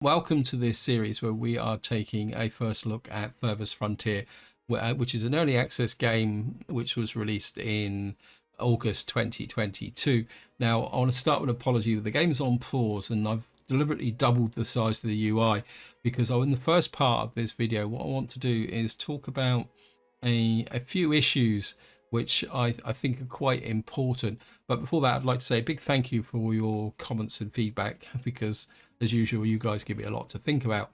Welcome to this series where we are taking a first look at Farthest Frontier, which is an early access game which was released in August 2022. Now, I want to start with an apology. The game's on pause and I've deliberately doubled the size of the UI because in the first part of this video, what I want to do is talk about a few issues which I think are quite important. But before that, I'd like to say a big thank you for all your comments and feedback because, as usual, you guys give me a lot to think about.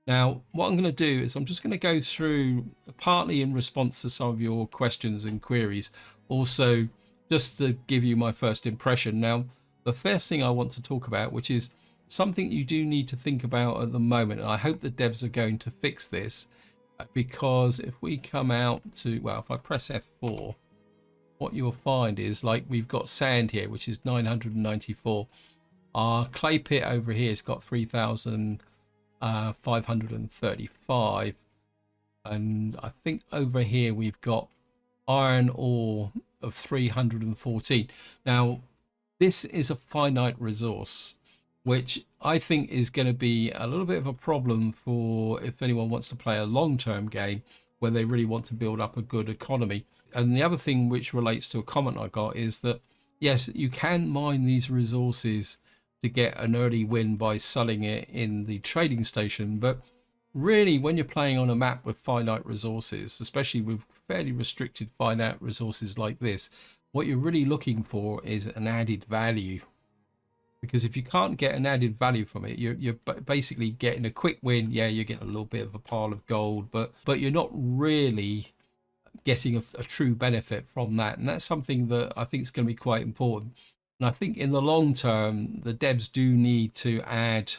Now, what I'm going to do is I'm just going to go through, partly in response to some of your questions and queries, also just to give you my first impression. Now, the first thing I want to talk about, which is something you do need to think about at the moment, and I hope the devs are going to fix this, because if we come out to, well, if I press F4, what you'll find is, like, we've got sand here, which is 994. Our clay pit over here has got 3,535, and I think over here we've got iron ore of 314. Now, this is a finite resource, which I think is going to be a little bit of a problem for if anyone wants to play a long-term game where they really want to build up a good economy. And the other thing which relates to a comment I got is that, yes, you can mine these resources to get an early win by selling it in the trading station, but really when you're playing on a map with finite resources, especially with fairly restricted finite resources like this, what you're really looking for is an added value. Because if you can't get an added value from it, you're basically getting a quick win. Yeah, you're getting a little bit of a pile of gold, but you're not really getting a true benefit from that. And that's something that I think is going to be quite important. And I think in the long term, the devs do need to add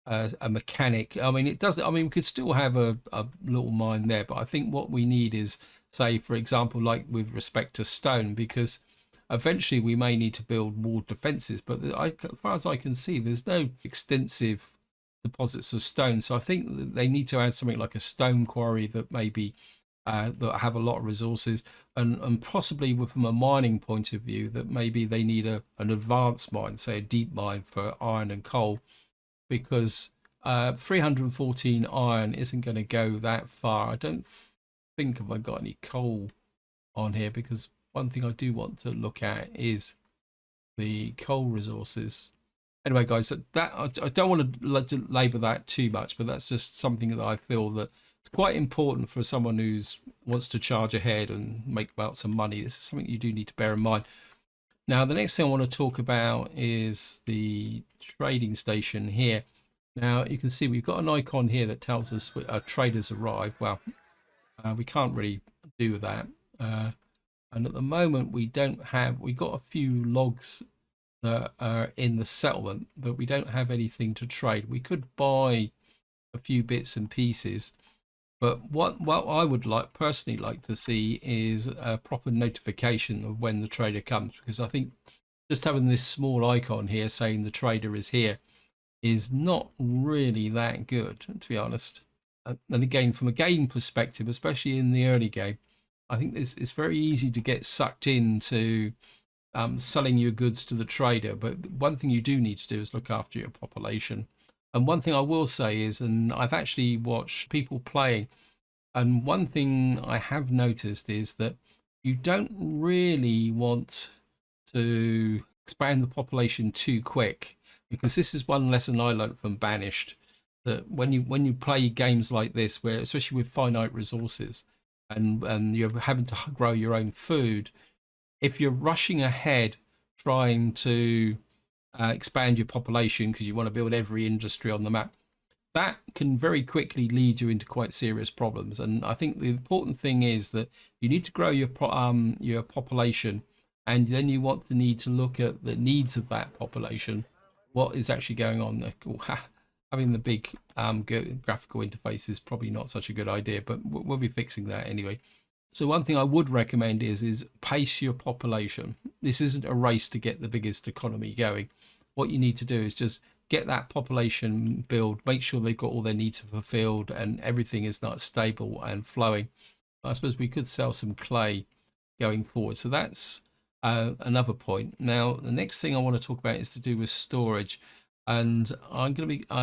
a mechanic. I mean, it does. I mean, we could still have a little mine there, but I think what we need is, say, for example, like with respect to stone, because eventually we may need to build more defenses, but as far as I can see, there's no extensive deposits of stone. So I think they need to add something like a stone quarry that maybe that have a lot of resources, and possibly from a mining point of view, that maybe they need an advanced mine, say a deep mine for iron and coal, because 314 iron isn't going to go that far. I don't think I've got any coal on here, because one thing I do want to look at is the coal resources. Anyway, guys, that I don't want to labour that too much, but that's just something that I feel that it's quite important for someone who wants to charge ahead and make about some money. This is something you do need to bear in mind. Now, the next thing I want to talk about is the trading station here. Now, you can see we've got an icon here that tells us traders arrived. Well, we can't really do that. And at the moment, we got a few logs that are in the settlement, but we don't have anything to trade. We could buy a few bits and pieces, but what I would personally like to see is a proper notification of when the trader comes, because I think just having this small icon here saying the trader is here is not really that good, to be honest. And again, from a game perspective, especially in the early game, I think it's very easy to get sucked into selling your goods to the trader. But one thing you do need to do is look after your population. And one thing I will say is, and I've actually watched people playing, and one thing I have noticed is that you don't really want to expand the population too quick, because this is one lesson I learned from Banished, that when you play games like this, where especially with finite resources, and you're having to grow your own food, if you're rushing ahead trying to expand your population because you want to build every industry on the map, that can very quickly lead you into quite serious problems. And I think the important thing is that you need to grow your population, and then you need to look at the needs of that population, what is actually going on there. Having the big graphical interface is probably not such a good idea, but we'll be fixing that anyway. So one thing I would recommend is pace your population. This isn't a race to get the biggest economy going. What you need to do is just get that population build, make sure they've got all their needs fulfilled and everything is not stable and flowing. I suppose we could sell some clay going forward. So that's another point. Now, the next thing I want to talk about is to do with storage. And I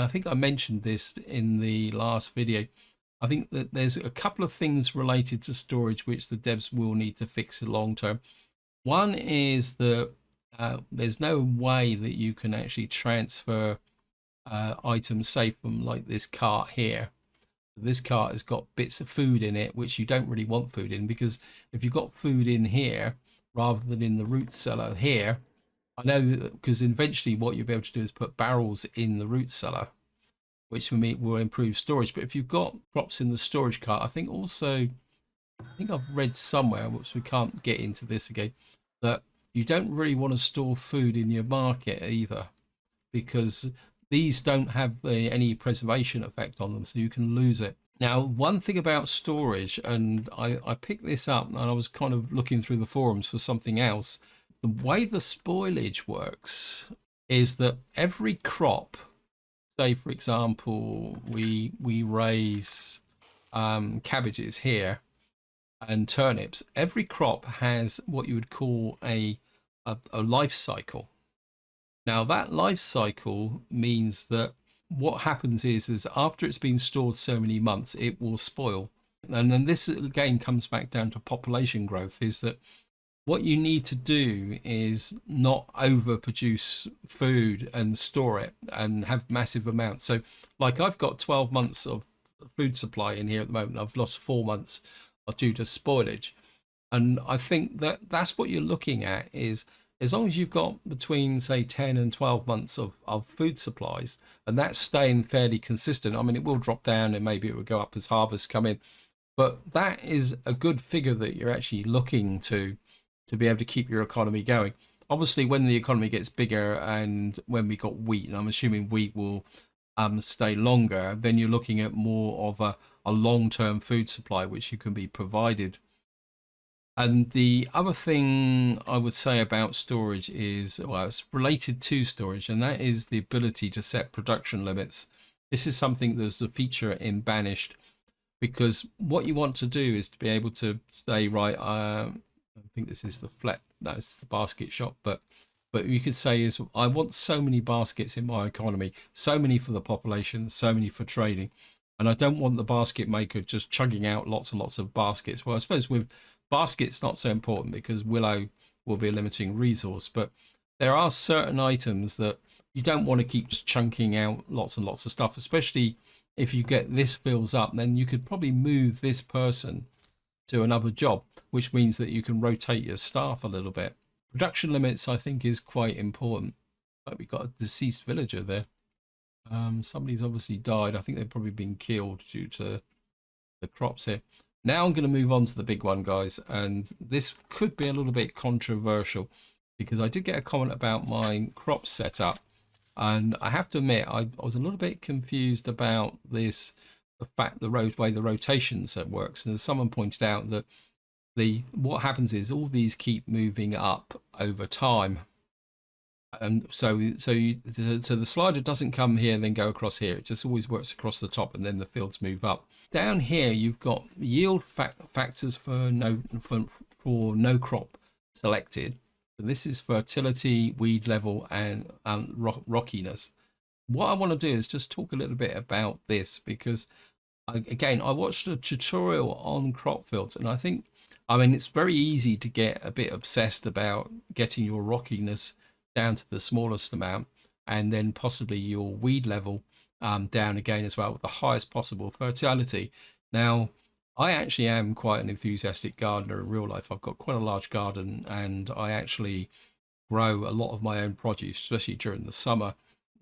think I mentioned this in the last video. I think that there's a couple of things related to storage which the devs will need to fix long term. One is that there's no way that you can actually transfer items, say from like this cart here. This cart has got bits of food in it which you don't really want food in, because if you've got food in here rather than in the root cellar here, I know, because eventually what you'll be able to do is put barrels in the root cellar, which for me will improve storage. But if you've got crops in the storage cart, I think also, I think I've read somewhere, which we can't get into this again, that you don't really want to store food in your market either, because these don't have any preservation effect on them, so you can lose it. Now, one thing about storage, and I picked this up and I was kind of looking through the forums for something else. The way the spoilage works is that every crop, say for example, we raise cabbages here and turnips, every crop has what you would call a life cycle. Now that life cycle means that what happens is after it's been stored so many months, it will spoil. And then this again comes back down to population growth, is that what you need to do is not overproduce food and store it and have massive amounts. So like I've got 12 months of food supply in here at the moment. I've lost 4 months due to spoilage. And I think that that's what you're looking at, is as long as you've got between say 10 and 12 months of food supplies, and that's staying fairly consistent. I mean, it will drop down and maybe it will go up as harvests come in, but that is a good figure that you're actually looking to be able to keep your economy going. Obviously, when the economy gets bigger and when we got wheat, and I'm assuming wheat will stay longer, then you're looking at more of a long-term food supply which you can be provided. And the other thing I would say about storage is, well, it's related to storage, and that is the ability to set production limits. This is something that's a feature in Banished, because what you want to do is to be able to say, right, I think this is the flat, that's the basket shop, but you could say is, I want so many baskets in my economy, so many for the population, so many for trading, and I don't want the basket maker just chugging out lots and lots of baskets. Well, I suppose with baskets not so important because willow will be a limiting resource, but there are certain items that you don't want to keep just chunking out lots and lots of stuff, especially if you get this fills up. Then you could probably move this person to another job, which means that you can rotate your staff a little bit. Production limits, I think, is quite important. Like we've got a deceased villager there. Somebody's obviously died. I think they've probably been killed due to the crops here. Now I'm going to move on to the big one, guys, and this could be a little bit controversial because I did get a comment about my crop setup, and I have to admit I was a little bit confused about this, the fact the way the rotations works. And as someone pointed out, that what happens is all these keep moving up over time, and so the slider doesn't come here and then go across here. It just always works across the top, and then the fields move up. Down here you've got yield factors for no crop selected. So this is fertility, weed level, and rockiness. What I want to do is just talk a little bit about this, because again, I watched a tutorial on crop fields, and I mean, it's very easy to get a bit obsessed about getting your rockiness down to the smallest amount, and then possibly your weed level down again as well, with the highest possible fertility. Now, I actually am quite an enthusiastic gardener in real life. I've got quite a large garden, and I actually grow a lot of my own produce, especially during the summer.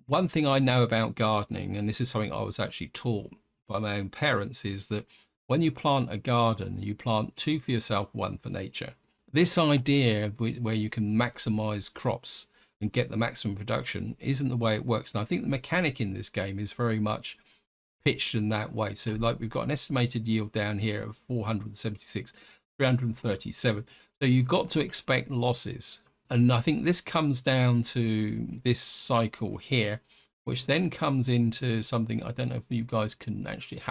One thing I know about gardening, and this is something I was actually taught by my own parents, is that when you plant a garden, you plant two for yourself, one for nature. This idea where you can maximize crops and get the maximum production isn't the way it works. And I think the mechanic in this game is very much pitched in that way. So like we've got an estimated yield down here of 476, 337. So you've got to expect losses. And I think this comes down to this cycle here, which then comes into something. I don't know if you guys can actually,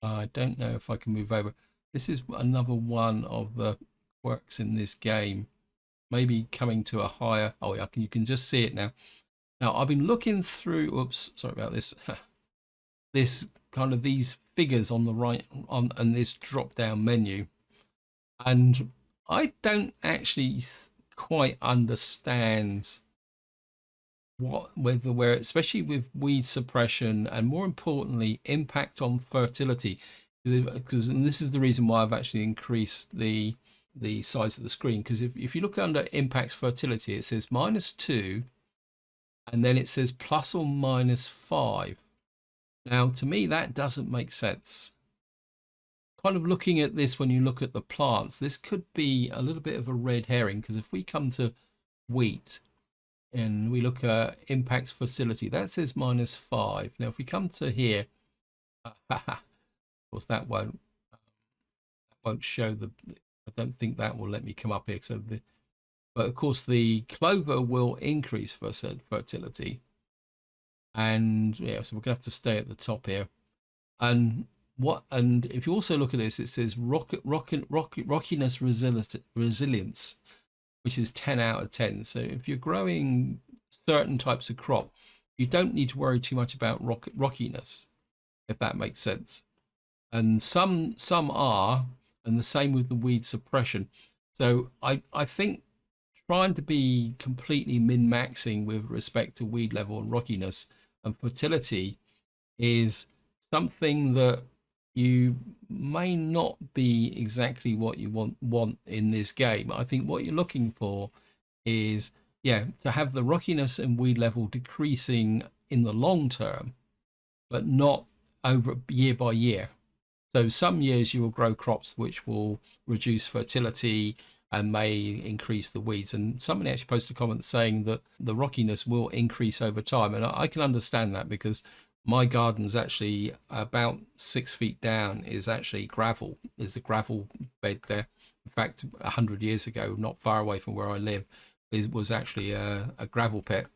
I don't know if I can move over. This is another one of the quirks in this game. Maybe coming to a higher, oh yeah, you can just see it now. Now I've been looking through, oops, sorry about this, this kind of these figures on the right on and this drop down menu, and I don't actually quite understand what whether where, especially with weed suppression and more importantly impact on fertility, because and this is the reason why I've actually increased the size of the screen, because if you look under impact fertility, it says -2 and then it says ±5. Now to me that doesn't make sense. Kind of looking at this, when you look at the plants, this could be a little bit of a red herring, because if we come to wheat and we look at impacts facility, that says -5. Now if we come to here, of course that won't show the, I don't think that will let me come up here. So but of course the clover will increase fertility, and yeah, so we're gonna have to stay at the top here. And if you also look at this, it says rockiness resilience, which is 10 out of 10. So if you're growing certain types of crop, you don't need to worry too much about rockiness, if that makes sense. And some are, and the same with the weed suppression. So I think trying to be completely min-maxing with respect to weed level and rockiness and fertility is something that you may not be exactly what you want in this game. I think what you're looking for is, yeah, to have the rockiness and weed level decreasing in the long term, but not over year by year. So some years you will grow crops which will reduce fertility and may increase the weeds. And somebody actually posted a comment saying that the rockiness will increase over time. And I can understand that, because my garden's actually about 6 feet down is actually gravel. There's a gravel bed there. In fact, 100 years ago, not far away from where I live, was actually a gravel pit.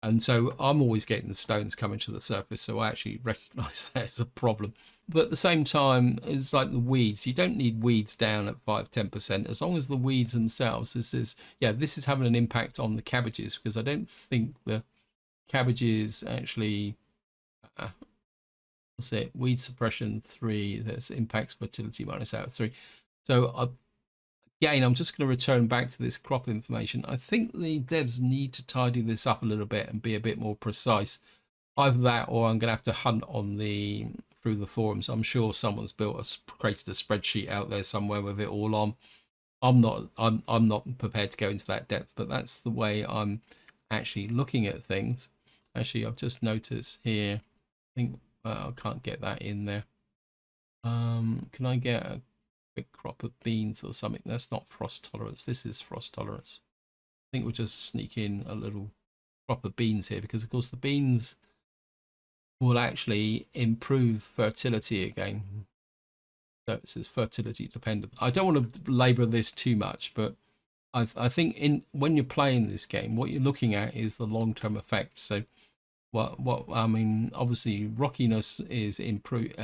And so I'm always getting the stones coming to the surface. So I actually recognize that as a problem. But at the same time, it's like the weeds. You don't need weeds down at 5-10%, as long as the weeds themselves. This is having an impact on the cabbages, because I don't think the cabbages actually, what's it? Weed suppression 3. That's impacts fertility minus out of 3. So again, I'm just going to return back to this crop information. I think the devs need to tidy this up a little bit and be a bit more precise. Either that, or I'm going to have to hunt on through the forums. I'm sure someone's created a spreadsheet out there somewhere with it all on. I'm not prepared to go into that depth, but that's the way I'm actually looking at things. Actually, I've just noticed here, I think I can't get that in there. Can I get a quick crop of beans or something? That's not frost tolerance. This is frost tolerance. I think we'll just sneak in a little crop of beans here, because of course the beans will actually improve fertility again. So it says fertility dependent. I don't want to labor this too much, but I think when you're playing this game, what you're looking at is the long-term effect. So what I mean, obviously rockiness is improved.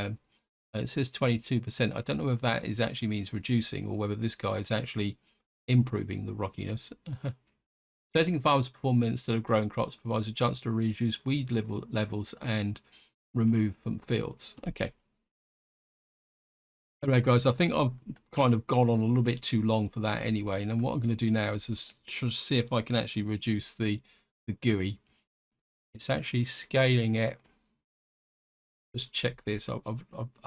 It says 22%. I don't know if that actually means reducing, or whether this guy is actually improving the rockiness. Setting farmers' performance instead of growing crops provides a chance to reduce weed levels and remove from fields. Okay. Anyway, guys, I think I've kind of gone on a little bit too long for that anyway. And then what I'm going to do now is just see if I can actually reduce the GUI. It's actually scaling it. Just check this. I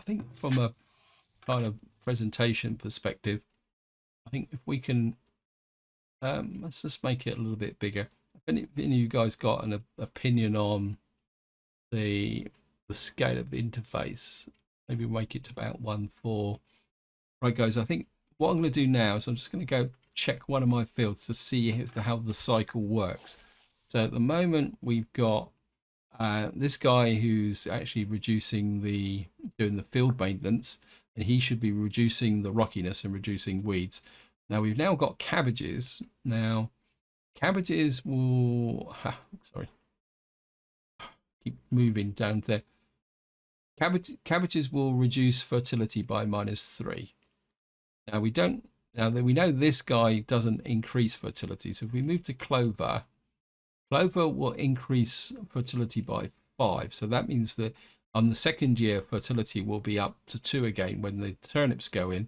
think from a kind of presentation perspective, I think if we can, let's just make it a little bit bigger. If any of you guys got an opinion on the scale of the interface, maybe make it to about 1:4. Right, guys, I think what I'm going to do now is I'm just going to go check one of my fields to see how the cycle works. So at the moment we've got this guy who's actually doing the field maintenance, and he should be reducing the rockiness and reducing weeds. Now we've now got cabbages. Now cabbages will sorry, keep moving down there. Cabbages will reduce fertility by -3. Now we know this guy doesn't increase fertility. So if we move to clover, Clover will increase fertility by 5. So that means that on the second year, fertility will be up to 2 again when the turnips go in.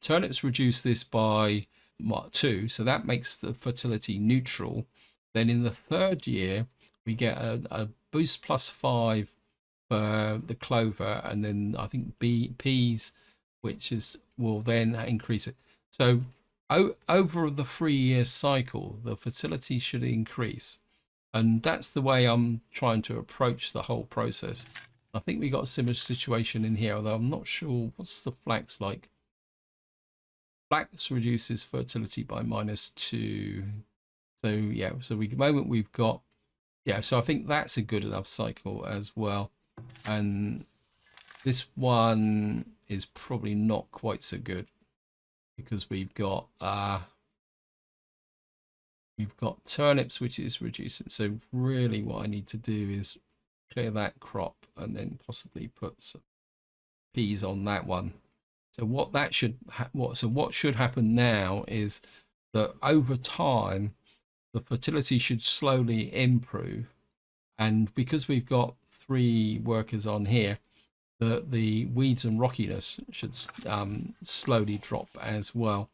Turnips reduce this by 2, so that makes the fertility neutral. Then in the third year, we get a boost plus 5 for the clover, and then I think peas, will then increase it. So over the 3-year cycle, the fertility should increase. And that's the way I'm trying to approach the whole process. I think we got a similar situation in here, although I'm not sure. What's the flax like? Flax reduces fertility by -2. So yeah, so at the moment we've got, yeah, so I think that's a good enough cycle as well. And this one is probably not quite so good because we've got turnips, which is reducing. So really what I need to do is clear that crop and then possibly put some peas on that one. So what should happen now is that over time the fertility should slowly improve, and because we've got 3 workers on here, the weeds and rockiness should slowly drop as well.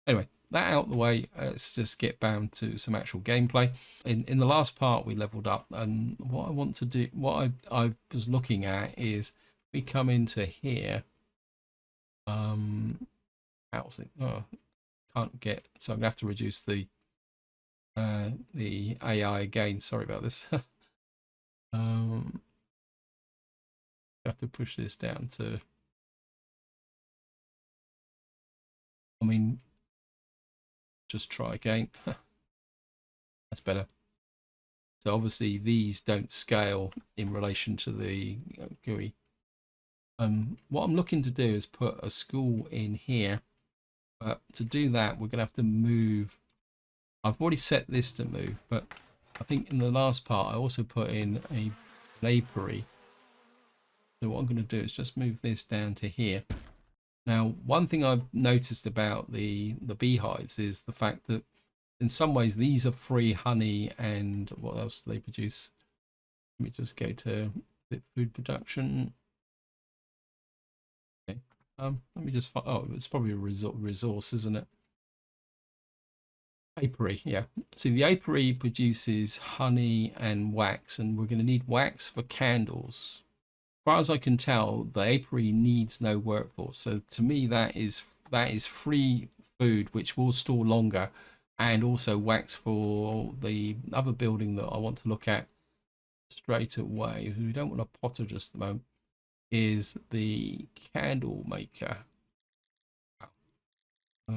Anyway, that out the way, let's just get down to some actual gameplay. In the last part we leveled up, and what I want to do, what I was looking at is we come into here. Housing. Oh, can't get, so I'm gonna have to reduce the AI again. Sorry about this. Have to push this down to, I mean, just try again. That's better. So obviously these don't scale in relation to the GUI. What I'm looking to do is put a school in here, but to do that we're gonna have to move. I've already set this to move, but I think in the last part I also put in an apiary. So what I'm going to do is just move this down to here. Now, one thing I've noticed about the beehives is the fact that in some ways these are free honey, and what else do they produce? Let me just go to the food production. Okay. Let me just find, oh, it's probably a resource, isn't it? Apiary, yeah. See, the apiary produces honey and wax, and we're going to need wax for candles. As far as I can tell, the apiary needs no workforce. So to me, that is free food which will store longer, and also wax for the other building that I want to look at straight away. We don't want a potter just at the moment. Is the candle maker. I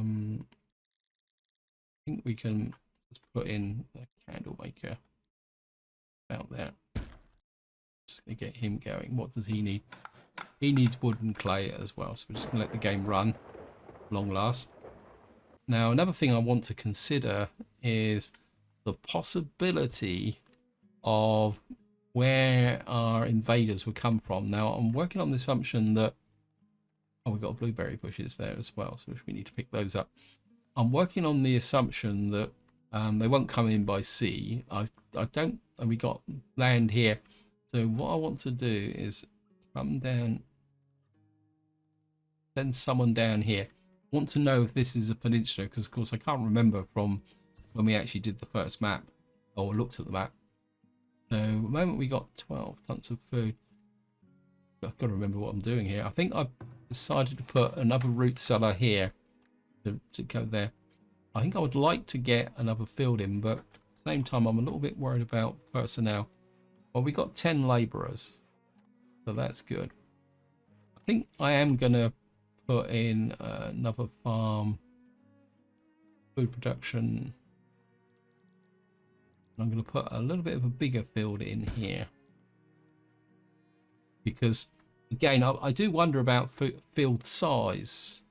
think we can just put in the candle maker about that. Just gonna get him going. What does he need? He needs wood and clay as well, so we're just gonna let the game run long last. Now another thing I want to consider is the possibility of where our invaders would come from. Now I'm working on the assumption that, oh, we've got blueberry bushes there as well, so we need to pick those up. I'm working on the assumption that they won't come in by sea. I don't, and we got land here. So what I want to do is come down, send someone down here. I want to know if this is a peninsula, because of course I can't remember from when we actually did the first map or looked at the map. So at the moment we got 12 tons of food. I've got to remember what I'm doing here. I think I've decided to put another root cellar here to go there. I think I would like to get another field in, but at the same time I'm a little bit worried about personnel. Well, we got 10 laborers, so that's good. I think I am going to put in another farm, food production. I'm going to put a little bit of a bigger field in here, because again I do wonder about field size,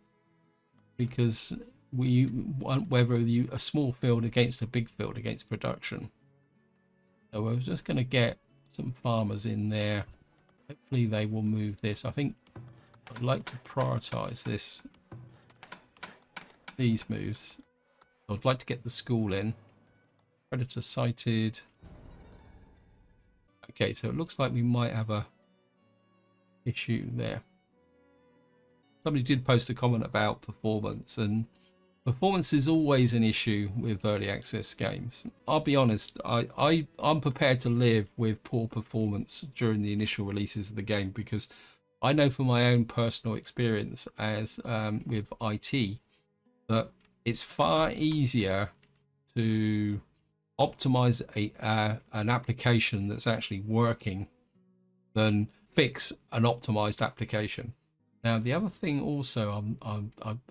because we want whether a small field against a big field against production. So we're just going to get some farmers in there. Hopefully they will move this. I think I'd like to prioritize these moves. I'd like to get the school in. Predator sighted. Okay, so it looks like we might have a issue there. Somebody did post a comment about performance, and performance is always an issue with early access games. I'll be honest, I'm prepared to live with poor performance during the initial releases of the game, because I know from my own personal experience as with IT that it's far easier to optimize an application that's actually working than fix an optimized application. Now, the other thing also,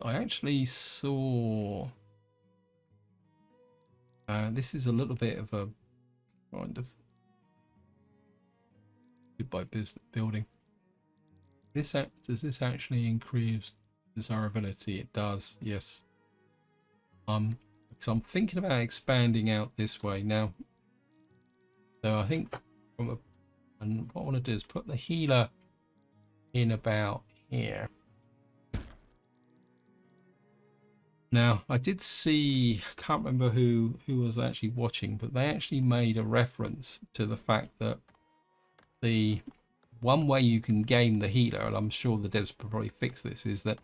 I actually saw, this is a little bit of a kind of goodbye business building. Does this actually increase desirability? It does, yes. Because I'm thinking about expanding out this way now. So I think and what I want to do is put the healer in about here. Now, I did see, I can't remember who was actually watching, but they actually made a reference to the fact that the one way you can game the healer, and I'm sure the devs will probably fix this, is that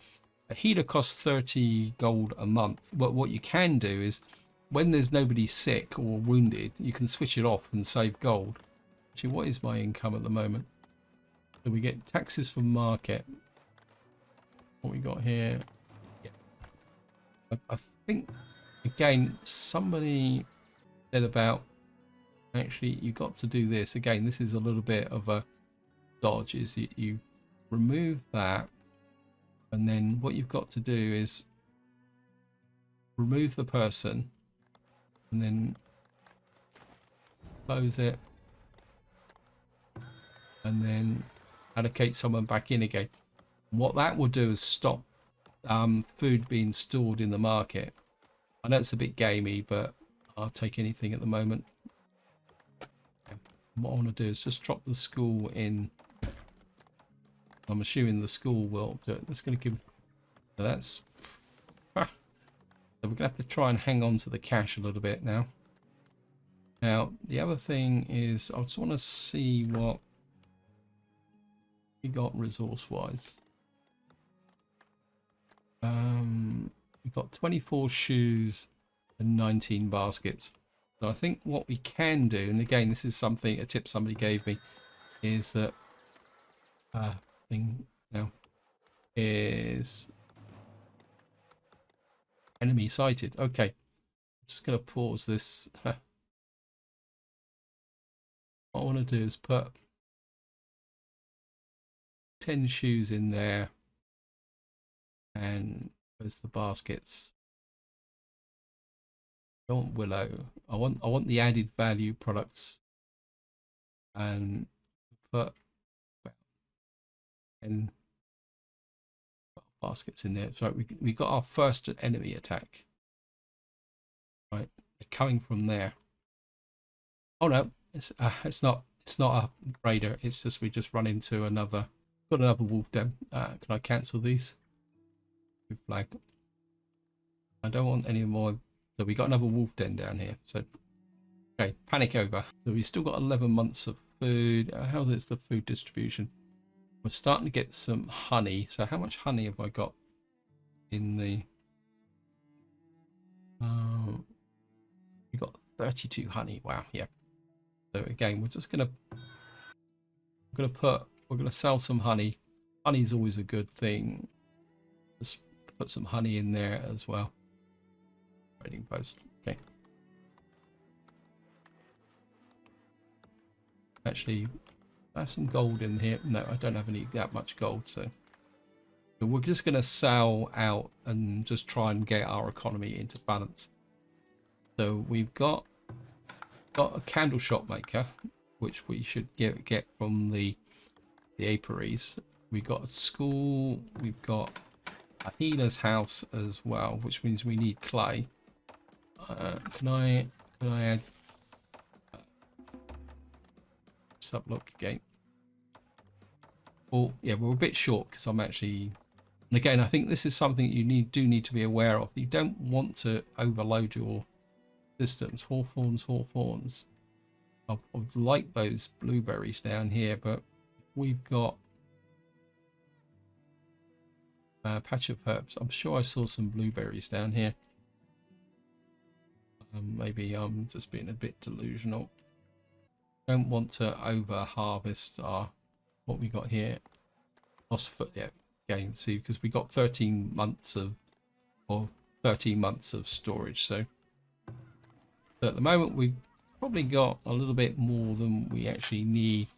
a healer costs 30 gold a month. But what you can do is, when there's nobody sick or wounded, you can switch it off and save gold. Actually, what is my income at the moment? So we get taxes from market. What we got here? I think, again, somebody said about, actually, you got to do this. Again, this is a little bit of a dodge, is you remove that, and then what you've got to do is remove the person, and then close it, and then allocate someone back in again. What that will do is stop food being stored in the market. I know it's a bit gamey, but I'll take anything at the moment. What I want to do is just drop the school in. I'm assuming the school will do it. That's going to give. So that's. So we're going to have to try and hang on to the cash a little bit now. Now, the other thing is, I just want to see what we got resource-wise. We've got 24 shoes and 19 baskets. So I think what we can do, and again, this is something, a tip somebody gave me, is that thing now is enemy sighted. Okay, I'm just going to pause this. What I want to do is put 10 shoes in there, and where's the baskets? I want willow. I want the added value products, and put 10 baskets in there. So we got our first enemy attack. Right, they're coming from there. Oh no, it's not a raider. It's just we just run into another. Got another wolf den. Can I cancel these? Flag. I don't want any more. So we got another wolf den down here. So okay, panic over. So we still got 11 months of food. How is the food distribution? We're starting to get some honey. So how much honey have I got in the? We got 32 honey. Wow, yeah. So again, we're just gonna sell some honey. Honey is always a good thing. Just put some honey in there as well. Trading post. Okay. Actually, I have some gold in here. No, I don't have that much gold, so we're just going to sell out and just try and get our economy into balance. So we've got a candle shop maker, which we should get from the apiaries. We've got a school. We've got a healer's house as well, which means we need clay. Can I add? Sub look again. Well, yeah, we're a bit short because I'm actually, and again, I think this is something you do need to be aware of. You don't want to overload your systems. Hawthorns. I would like those blueberries down here, but we've got a patch of herbs. I'm sure I saw some blueberries down here. Maybe I'm just being a bit delusional. Don't want to over harvest our what we got here. Yeah, game. See, because we got 13 months of, or 13 months of storage. So at the moment we've probably got a little bit more than we actually need.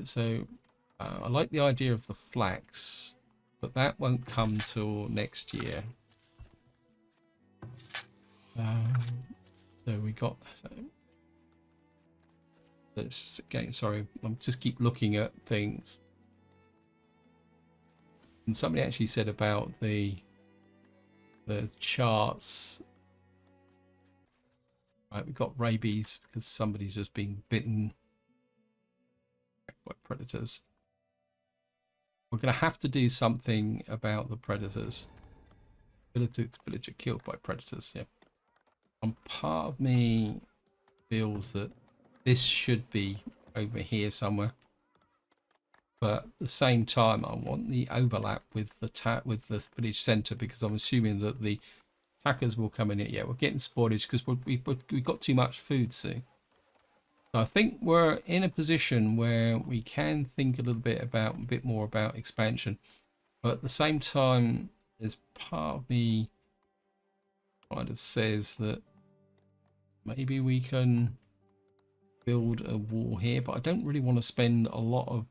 So I like the idea of the flax, but that won't come till next year. So we got. So this again. Sorry, I'm just keep looking at things. And somebody actually said about the charts. Right, we've got rabies because somebody's just been bitten by predators. We're going to have to do something about the predators. Villager killed by predators, yeah. And part of me feels that this should be over here somewhere. But at the same time, I want the overlap with the village centre, because I'm assuming that the attackers will come in here. Yeah, we're getting spoilage because we've got too much food soon. So I think we're in a position where we can think a bit more about expansion. But at the same time, there's part of me kind of says that maybe we can build a wall here, but I don't really want to spend a lot of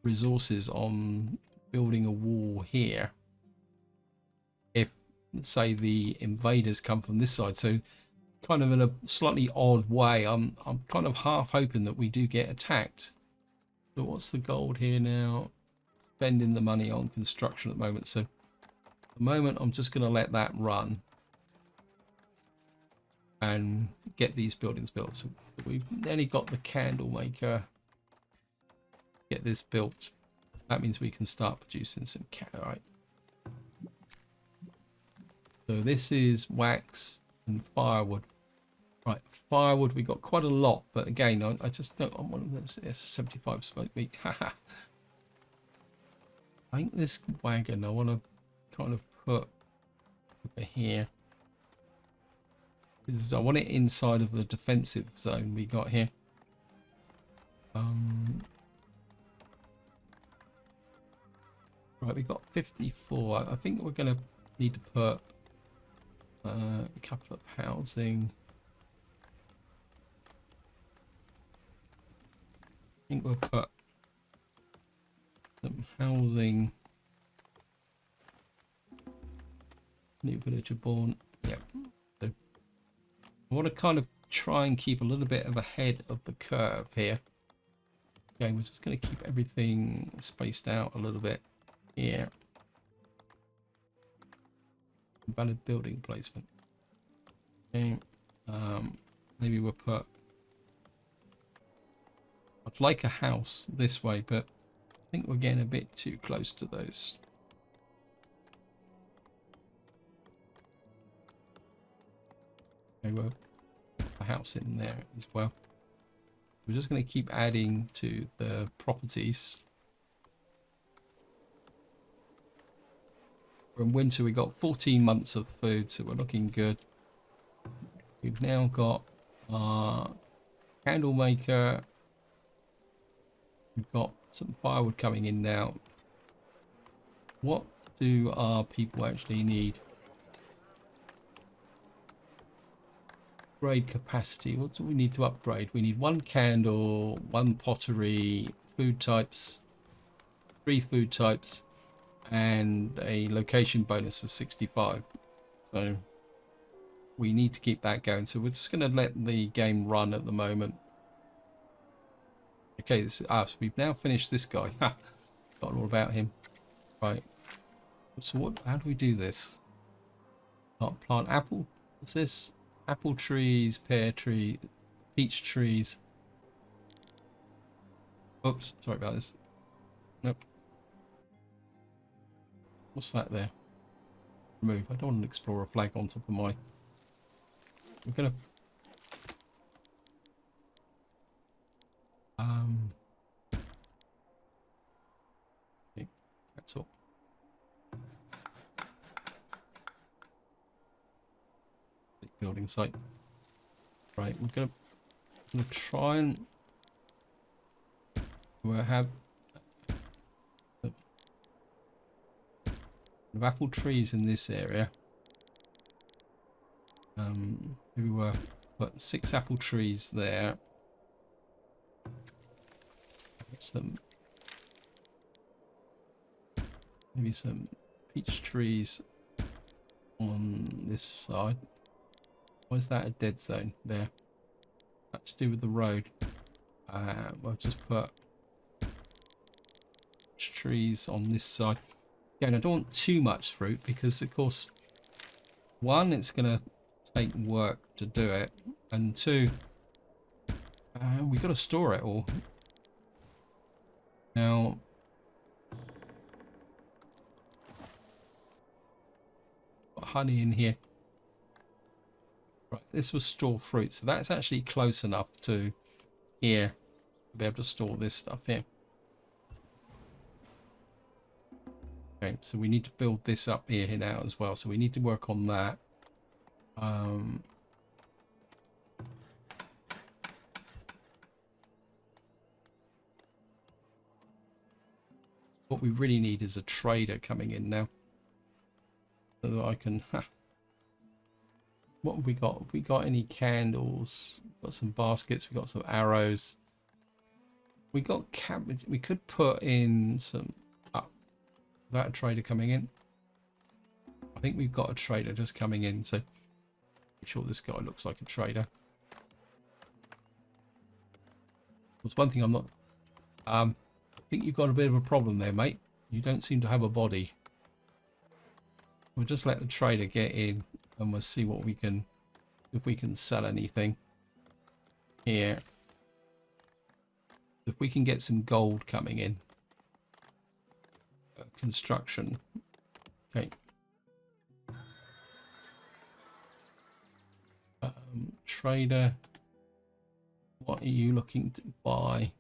resources on building a wall here if, say, the invaders come from this side. So kind of in a slightly odd way, I'm kind of half hoping that we do get attacked. So what's the gold here now? Spending the money on construction at the moment. So at the moment I'm just going to let that run and get these buildings built. So we've nearly got the candle maker. Get this built. That means we can start producing some right. So this is wax and firewood. Right, firewood we got quite a lot, but again, I just don't want one of those. 75 smoke meat. Haha. I think this wagon I want to kind of put over here. Because I want it inside of the defensive zone we got here. Right, we got 54. I think we're going to need to put a couple of housing. I think we'll put some housing. New villager born. Yep. So I want to kind of try and keep a little bit of ahead of the curve here. Okay, we're just going to keep everything spaced out a little bit here. Valid building placement. Okay. Maybe we'll put. I'd like a house this way, but I think we're getting a bit too close to those. Okay, we'll put a house in there as well. We're just going to keep adding to the properties. In winter we got 14 months of food, so we're looking good. We've now got our candle maker. We've got some firewood coming in now. What do our people actually need? Upgrade capacity. What do we need to upgrade? We need 1 candle, 1 pottery, food types, 3 food types, and a location bonus of 65. So we need to keep that going. So we're just going to let the game run at the moment. Okay, this is us. We've now finished this guy. Ha! Got all about him. Right. So what? How do we do this? Plant apple. What's this? Apple trees, pear tree, peach trees. Oops, sorry about this. Nope. What's that there? Remove. I don't want an explorer flag on top of my. We're gonna. Um, okay, that's all. Building site. Right, gonna try and we'll have apple trees in this area. Maybe we'll put 6 apple trees there. Maybe some peach trees on this side. Why is that a dead zone there? That's to do with the road. We'll just put trees on this side. Again, I don't want too much fruit because, of course, one, it's going to take work to do it, and two, we've got to store it all. Now, got honey in here. Right, this was store fruit, so that's actually close enough to here to be able to store this stuff here. Okay, so we need to build this up here now as well, so we need to work on that. What we really need is a trader coming in now, so that I can... What have we got? Have we got any candles? We've got some baskets. We've got some arrows. We got cabbage. We could put in some... Is that a trader coming in? I think we've got a trader just coming in, so I'm sure this guy looks like a trader. There's one thing I'm not... I think you've got a bit of a problem there, mate. You don't seem to have a body. We'll just let the trader get in and we'll see what we can... If we can sell anything here. If we can get some gold coming in. Construction. Okay. Trader, what are you looking to buy?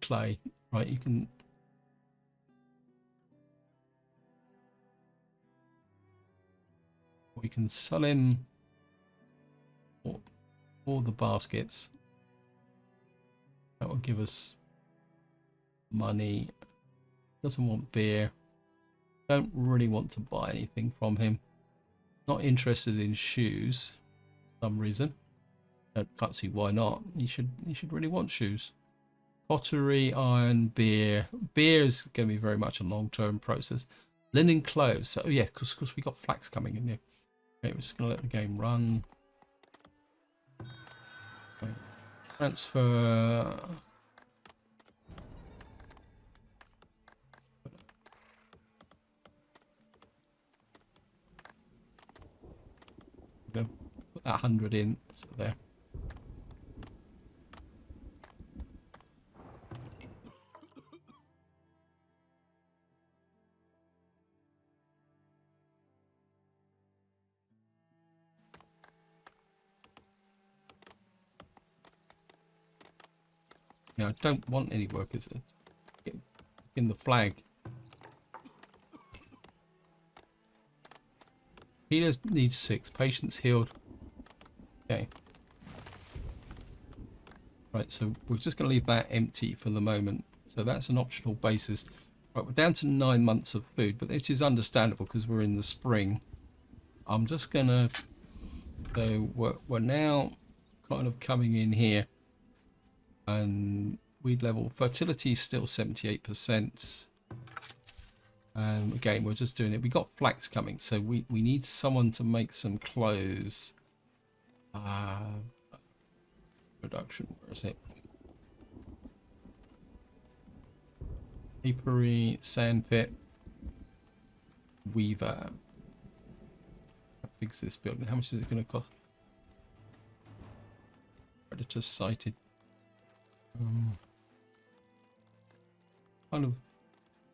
Clay. Right, you can... We can sell him all the baskets. That will give us money. Doesn't want beer. Don't really want to buy anything from him. Not interested in shoes for some reason. Can't see why not. He should really want shoes. Pottery, iron, beer. Beer is going to be very much a long-term process. Linen, clothes. So yeah, because we got flax coming in here. Okay, we're just going to let the game run. Okay. Transfer. Put that 100 in, so there. Now, I don't want any workers in the flag. Healer needs 6. Patients healed. Okay. Right, so we're just going to leave that empty for the moment. So that's an optional basis. Right, we're down to 9 months of food, but it is understandable because we're in the spring. I'm just going to... So we're now kind of coming in here. And weed level. Fertility is still 78%. Again, we're just doing it. We got flax coming, so we need someone to make some clothes. Production, where is it? Apiary, sandpit, weaver. How big's this building? How much is it going to cost? Predator sighted. Kind of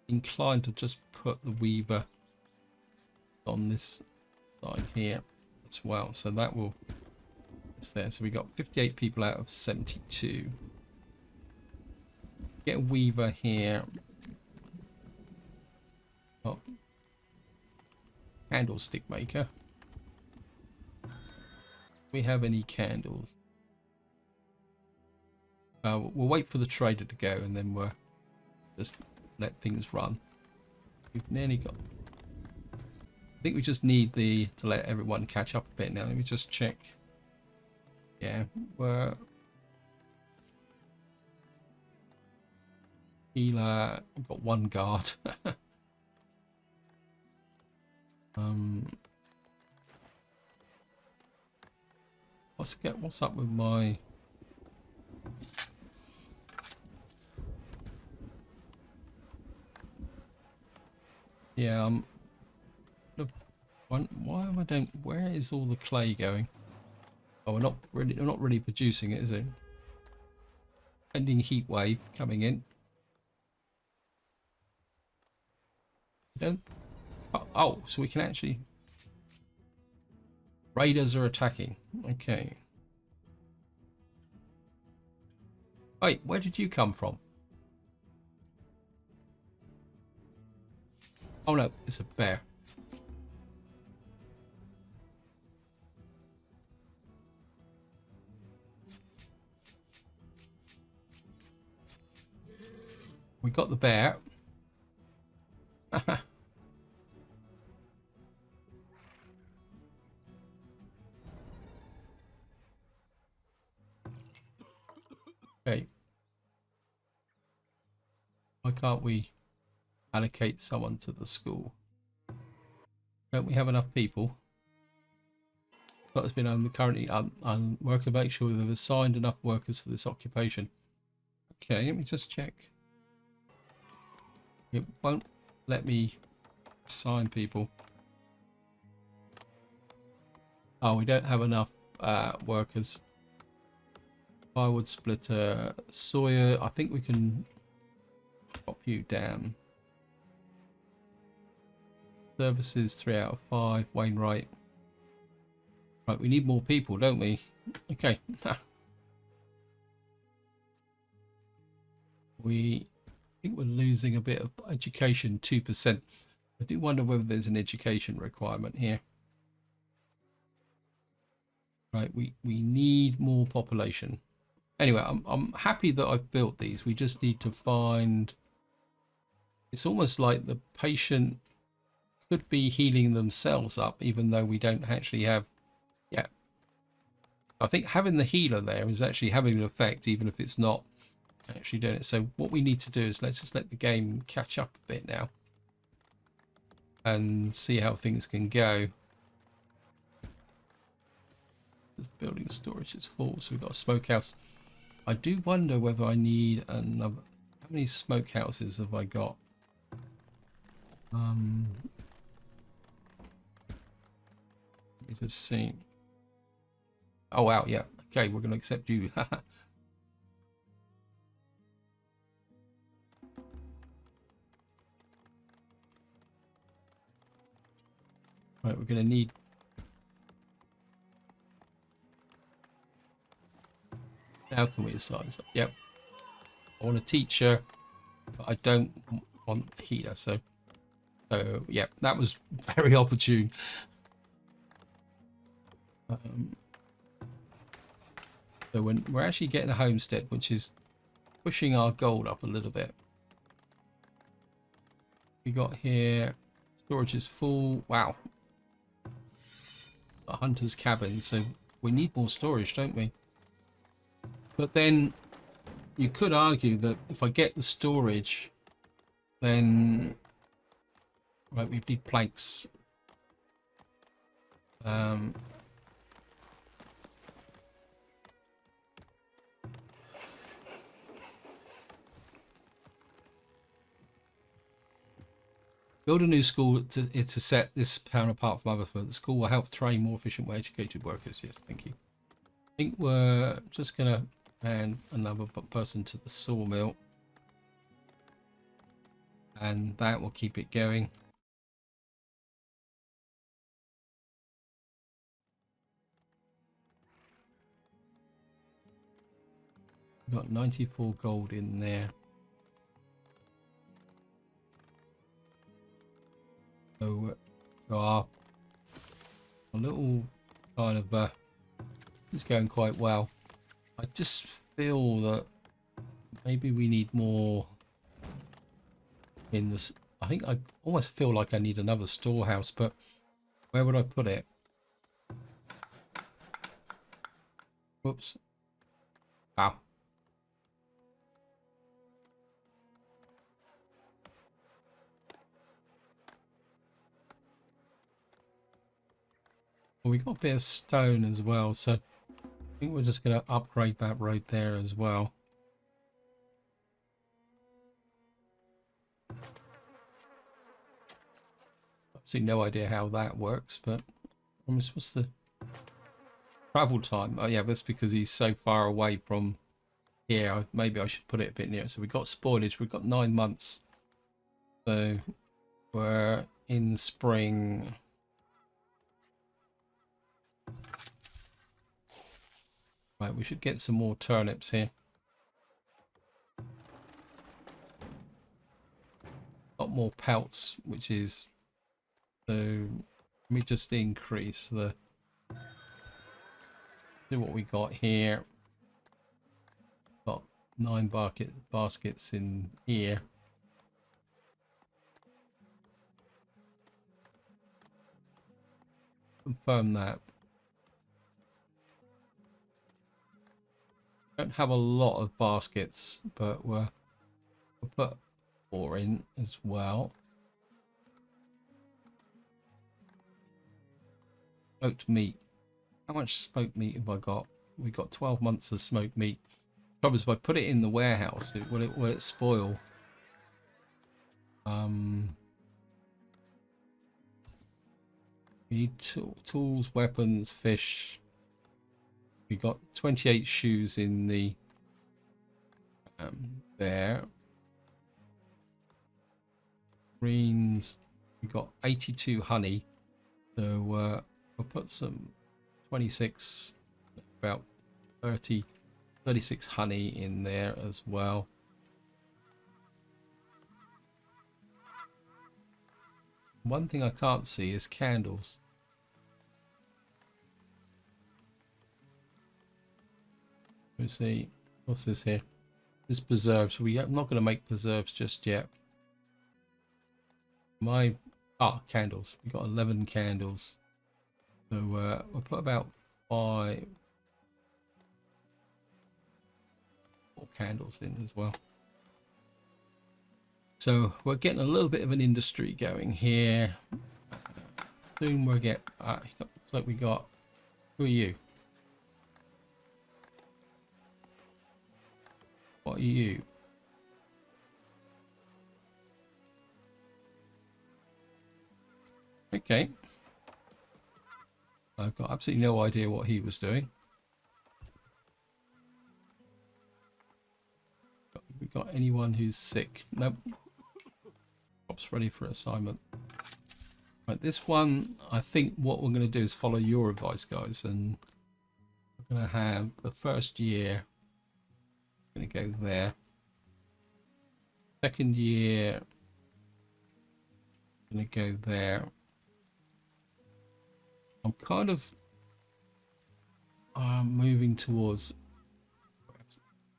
inclined to just put the weaver on this side here as well, so that will there. So we got 58 people out of 72. Get a weaver here. Oh, candlestick maker. Do we have any candles? We'll wait for the trader to go and then we'll just let things run. We've nearly got... I think we just need to let everyone catch up a bit now. Let me just check. Yeah, we're... Healer, we've got one guard. What's up with my... Yeah, why am I don't... Where is all the clay going? Oh, we're not really producing it, is it? Pending heat wave coming in. Don't... Oh, so we can actually... Raiders are attacking. Okay. Wait, where did you come from? Oh no, it's a bear. We got the bear. Okay. Why can't we allocate someone to the school? Don't we have enough people? That has been currently worker make sure they've assigned enough workers for this occupation. Okay, let me just check. It won't let me assign people. Oh, we don't have enough workers. Firewood splitter, Sawyer. I think we can drop you down. Services 3 out of 5. Wainwright. Right, we need more people, don't we? Okay. I think we're losing a bit of education, 2%. I do wonder whether there's an education requirement here. Right, we need more population. Anyway, I'm happy that I've built these. We just need to find... It's almost like the patient could be healing themselves up, even though we don't actually have... Yeah. I think having the healer there is actually having an effect, even if it's not actually doing it. So what we need to do is let's just let the game catch up a bit now and see how things can go. The building storage is full, so we've got a smokehouse. I do wonder whether I need another... How many smokehouses have I got? Let me just see. Oh wow, yeah. Okay, we're going to accept you. Right, we're going to need... How can we assign stuff? Yep. I want a teacher, but I don't want a healer. So yeah, that was very opportune. So when we're actually getting a homestead, which is pushing our gold up a little bit. We got here, storage is full. Wow. A hunter's cabin. So we need more storage, don't we? But then you could argue that if I get the storage, then right, we need planks. Build a new school to set this town apart from others. The school will help train more efficient, well educated workers. Yes, thank you. I think we're just gonna add another person to the sawmill, and that will keep it going. We've got 94 gold in there. So our little kind of is going quite well. I just feel that maybe we need more in this. I think I almost feel like I need another storehouse, but where would I put it? Whoops. Wow. Well, we got a bit of stone as well, so I think we're just going to upgrade that road there as well. Absolutely no idea how that works, but what's the travel time? Oh yeah, that's because he's so far away from here. Maybe I should put it a bit nearer. So we've got spoilage. We've got 9 months. So we're in spring. Right, we should get some more turnips here. Got more pelts, which is, so let me just increase the, see what we got here. Got 9 baskets in here. Confirm that. Don't have a lot of baskets, but we'll put 4 in as well. Smoked meat. How much smoked meat have I got? We got 12 months of smoked meat. Trouble is, if I put it in the warehouse, will it spoil? We need tools, weapons, fish. We got 28 shoes in the there. Greens. We got 82 honey. So we'll put some 26, about 36 honey in there as well. One thing I can't see is candles. Let me see. What's this here? This preserves. I'm not going to make preserves just yet. Candles. We got 11 candles. So we'll put about 4 candles in as well. So we're getting a little bit of an industry going here. Soon we'll get. Looks like we got. Who are you? What are you? Okay. I've got absolutely no idea what he was doing. We got anyone who's sick? Nope. Pop's ready for assignment. Right, this one, I think what we're going to do is follow your advice, guys, and we're going to have the first year. Going to go there. Second year, going to go there. I'm kind of moving towards.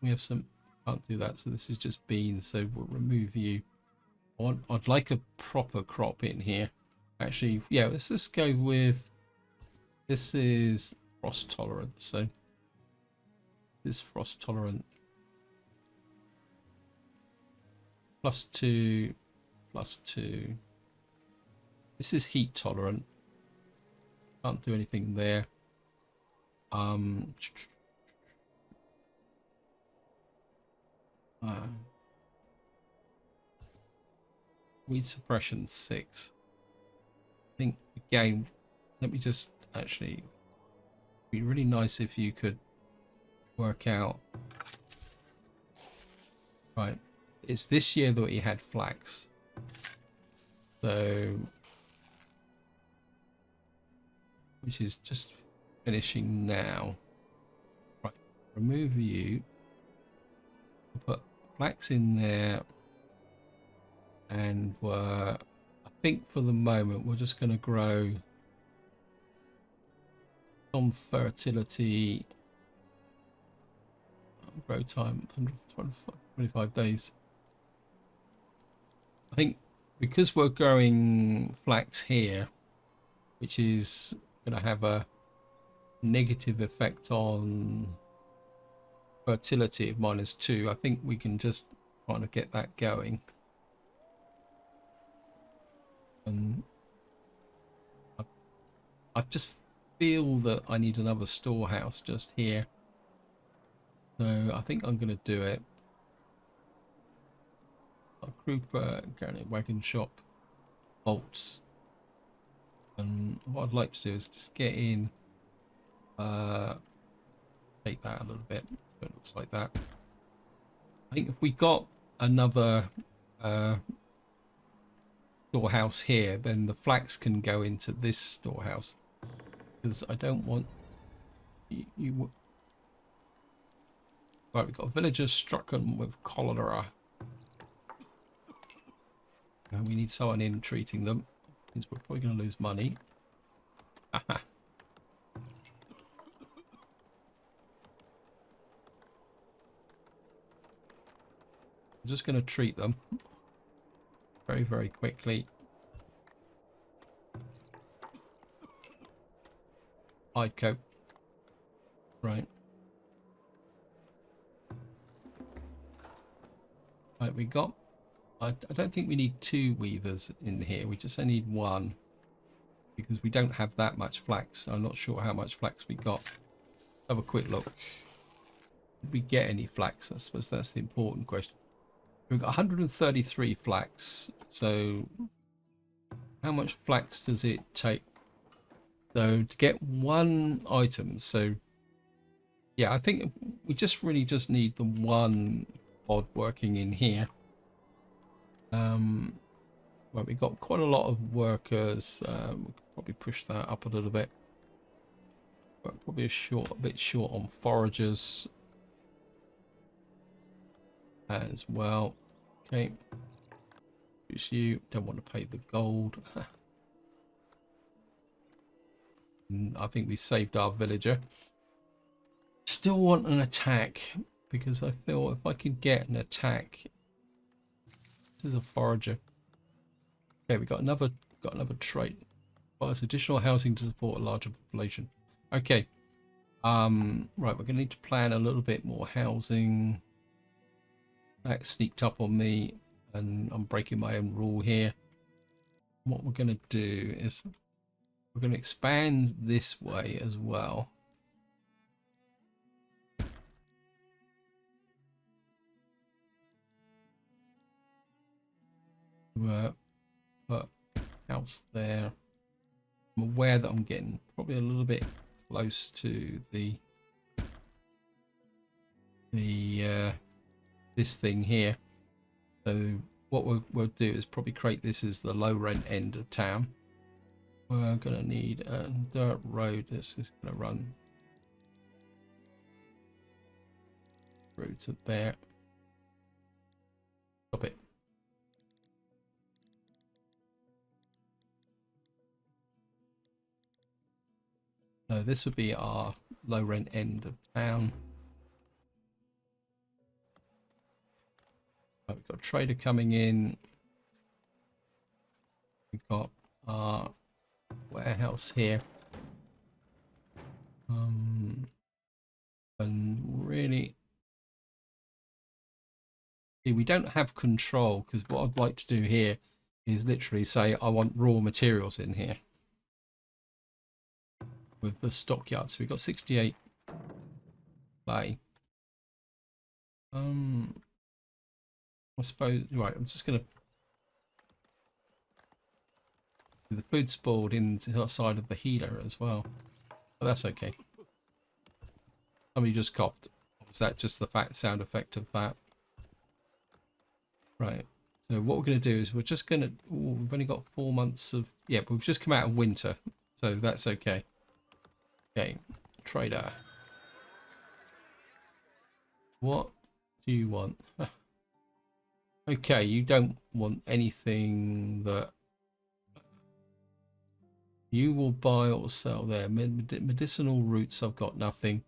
We have some. Can't do that, so this is just beans. So we'll remove you. I'd like a proper crop in here. Actually, yeah. Let's just go with. This is frost tolerant. So this frost tolerant. +2, +2. This is heat tolerant. Can't do anything there. Weed suppression 6. I think again. Let me just actually. It'd be really nice if you could work out. Right. It's this year that he had flax. So, which is just finishing now. Right, remove you. Put flax in there, and I think for the moment we're just going to grow some fertility. Grow time 125 days. I think because we're growing flax here, which is going to have a negative effect on fertility of -2, I think we can just kind of get that going. And I just feel that I need another storehouse just here. So I think I'm going to do it. A Krupa Granite Wagon Shop bolts. And what I'd like to do is just get in, take that a little bit so it looks like that. I think if we got another storehouse here, then the flax can go into this storehouse, because I don't want you. Right, we've got villagers strucken with cholera, and we need someone in treating them. Means we're probably going to lose money. Aha. I'm just going to treat them very, very quickly. Hide coat. Right. Right, we got... I don't think we need 2 weavers in here. We just only need 1. Because we don't have that much flax. I'm not sure how much flax we got. Have a quick look. Did we get any flax? I suppose that's the important question. We've got 133 flax. So how much flax does it take? So to get 1 item. So yeah, I think we just really just need the 1 pod working in here. Well, we've got quite a lot of workers. We could probably push that up a little bit. But probably a bit short on foragers as well. Okay. Use you. Don't want to pay the gold. I think we saved our villager. Still want an attack, because I feel if I could get an attack. This is a forager. Okay, we got another trait. Requires additional housing to support a larger population. Okay. Right, we're gonna need to plan a little bit more housing. That sneaked up on me, and I'm breaking my own rule here. What we're gonna do is we're gonna expand this way as well. Put house there. I'm aware that I'm getting probably a little bit close to the this thing here. So what we'll do is probably create this as the low rent end of town. We're gonna need a dirt road that's just gonna run through to there. Stop it. So this would be our low rent end of town. Right, we've got a trader coming in. We've got our warehouse here. And really, we don't have control, because what I'd like to do here is literally say I want raw materials in here with the stockyard. So we've got 68 clay. I suppose, right, I'm just gonna do the food spoiled inside of the healer as well, but that's okay. Somebody just coughed. Was that just the sound effect of that? Right. So what we're going to do is we're just going to... we've only got 4 months of... yeah, but we've just come out of winter, so that's okay. Okay. Trader. What do you want? Okay, you don't want anything that you will buy or sell there. Medicinal roots, I've got nothing.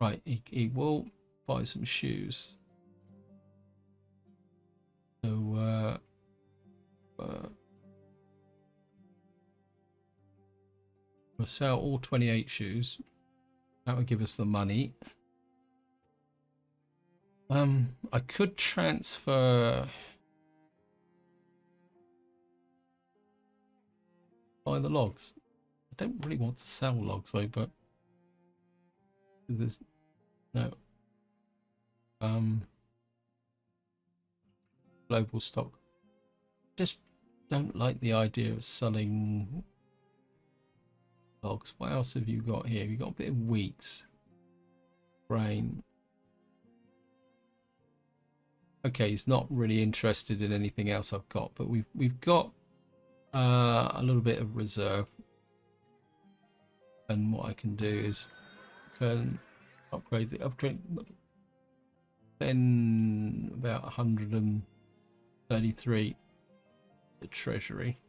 Right, he will buy some shoes. So, we'll sell all 28 shoes. That would give us the money. I could transfer... buy the logs. I don't really want to sell logs though, but there's no global stock. Just don't like the idea of selling logs. What else have you got here? You've got a bit of wheat, grain. Okay, he's not really interested in anything else I've got, but we've got a little bit of reserve, and what I can do is can upgrade then about 133 the treasury,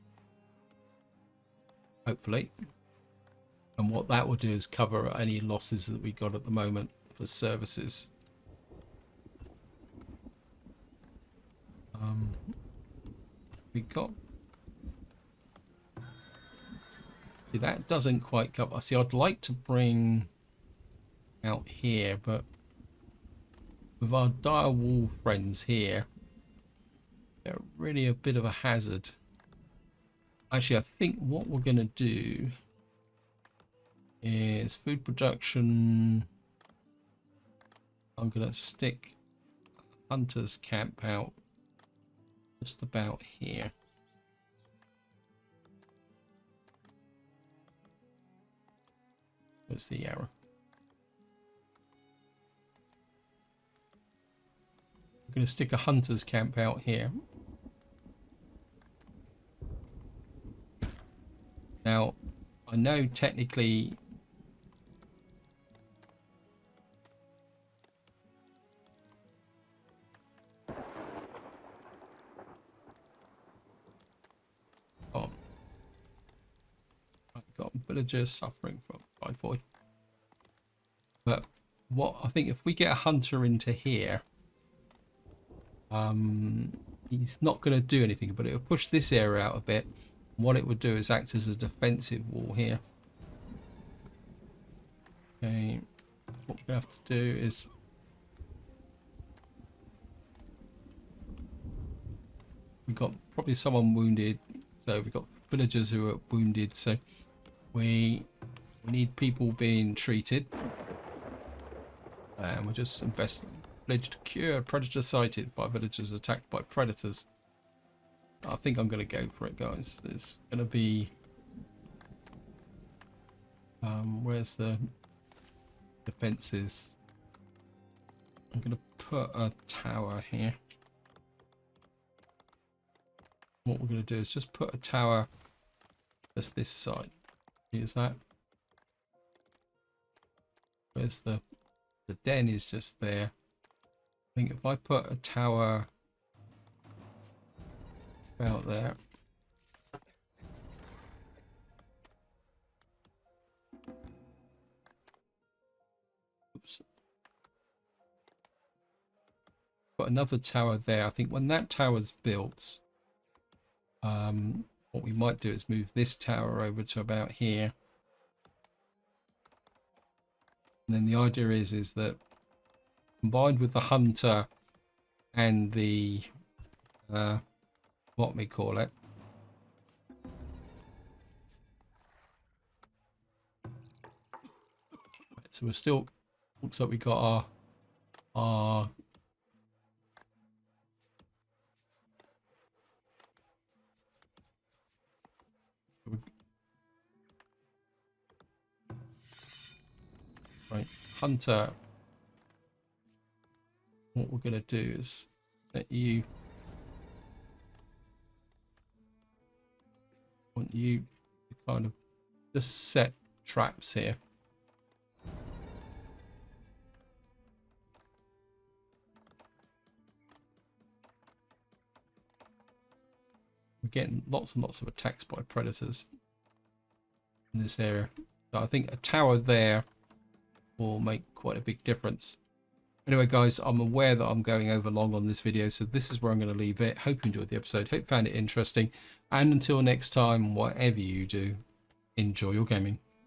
hopefully. And what that will do is cover any losses that we got at the moment for services. We got... see, that doesn't quite cover. See, I'd like to bring out here, but with our dire wall friends here, they're really a bit of a hazard. Actually, I think what we're going to do is food production. I'm going to stick hunter's camp out just about here. Where's the arrow? I'm going to stick a hunter's camp out here. Now, I know technically I've got villagers suffering from typhoid. But what I think, if we get a hunter into here, he's not going to do anything, but it will push this area out a bit. What it would do is act as a defensive wall here. Okay, what we have to do is we've got probably someone wounded, so we've got villagers who are wounded, so we need people being treated, and we'll just invest. Village to cure, predator sighted, 5 villagers attacked by predators. I think I'm going to go for it, guys. It's going to be where's the defenses? I'm going to put a tower here. What we're going to do is just put a tower just this side. Use that. Where's the den is just there. I think if I put a tower out there. Oops. Got another tower there. I think when that tower's built, what we might do is move this tower over to about here. And then the idea is that combined with the hunter and the what we call it, so we're still, looks like we got our right hunter. What we're going to do is let you, want you to kind of just set traps here. we're getting lots and lots of attacks by predators in this area. So I think a tower there will make quite a big difference. Anyway, guys, I'm aware that I'm going over long on this video, so this is where I'm going to leave it. Hope you enjoyed the episode. Hope you found it interesting. And until next time, whatever you do, enjoy your gaming.